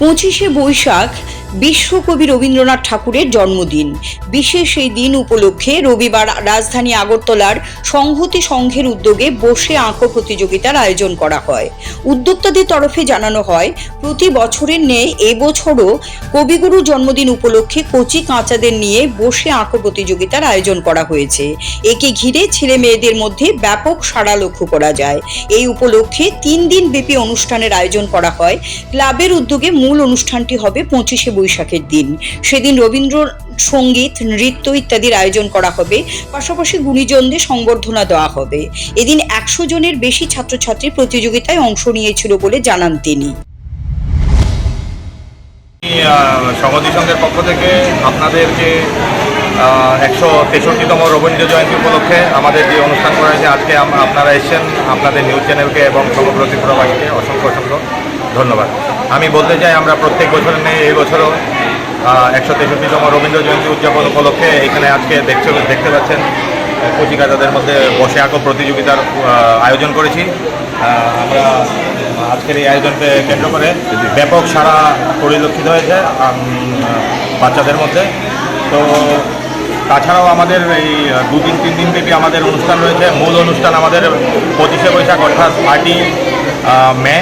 25শে বৈশাখ বিশ্বকবি রবীন্দ্রনাথ ঠাকুরের জন্মদিন। বিশেষ এই দিন উপলক্ষে রবিবার রাজধানী আগরতলার সংহতি সংঘের উদ্যোগে বসে আঁকো প্রতিযোগিতার আয়োজন করা হয়। উদ্যোক্তাদের তরফে জানানো হয়, প্রতি বছরের ন্যায় এবছরও কবিগুরু জন্মদিন উপলক্ষে কচি কাঁচাদের নিয়ে বসে আঁকো প্রতিযোগিতার আয়োজন করা হয়েছে। একে ঘিরে ছেলে মেয়েদের মধ্যে ব্যাপক সাড়া লক্ষ্য করা যায়। এই উপলক্ষে 3 দিন ব্যাপী অনুষ্ঠানের আয়োজন করা হয়। ক্লাবের উদ্যোগে মূল অনুষ্ঠানটি হবে 25শে বৈশাখের দিন। সেদিন রবীন্দ্রসঙ্গীত, নৃত্য ইত্যাদির আয়োজন করা হবে। পাশাপাশি গুণীজনদের সংবর্ধনা দেওয়া হবে। এদিন 100 জনের বেশি ছাত্রছাত্রী প্রতিযোগিতায় অংশ নিয়েছিল বলে জানান তিনি। সংহতি সংঘের পক্ষ থেকে আপনাদেরকে 163তম রবীন্দ্র জয়ন্তী উপলক্ষে আমাদের যে অনুষ্ঠান করা হয়েছে, আজকে আপনারা এসেছেন, আপনাদের নিউজ চ্যানেলকে এবং সমগ্র ত্রিপুরাবাসীকে অসংখ্য ধন্যবাদ। আমি বলতে চাই, আমরা প্রত্যেক বছরের নেই এই বছরও 163তম রবীন্দ্র জয়ন্তী উদযাপন উপলক্ষে এখানে আজকে দেখতে পাচ্ছেন কচি কাচাদের মধ্যে বসে আঁকো প্রতিযোগিতার আয়োজন করেছি। আমরা আজকের এই আয়োজনকে কেন্দ্র করে ব্যাপক সাড়া পরিলক্ষিত হয়েছে বাচ্চাদের মধ্যে। তো তাছাড়াও আমাদের এই 2-3 দিন ব্যাপী আমাদের অনুষ্ঠান রয়েছে। মূল অনুষ্ঠান আমাদের 25শে বৈশাখ অর্থাৎ 8ই মে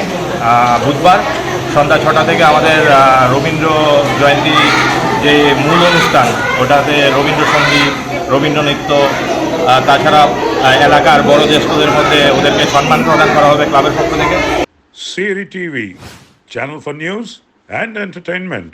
বুধবার সন্ধ্যা 6টা থেকে আমাদের রবীন্দ্র জয়ন্তী যে মূল অনুষ্ঠান, ওটাতে রবীন্দ্রসঙ্গীত, রবীন্দ্র নৃত্য, তাছাড়া এলাকার বড় জ্যেষ্ঠদের মধ্যে ওদেরকে সম্মান প্রদান করা হবে ক্লাবের পক্ষ থেকে। CRI TV, channel for news and entertainment.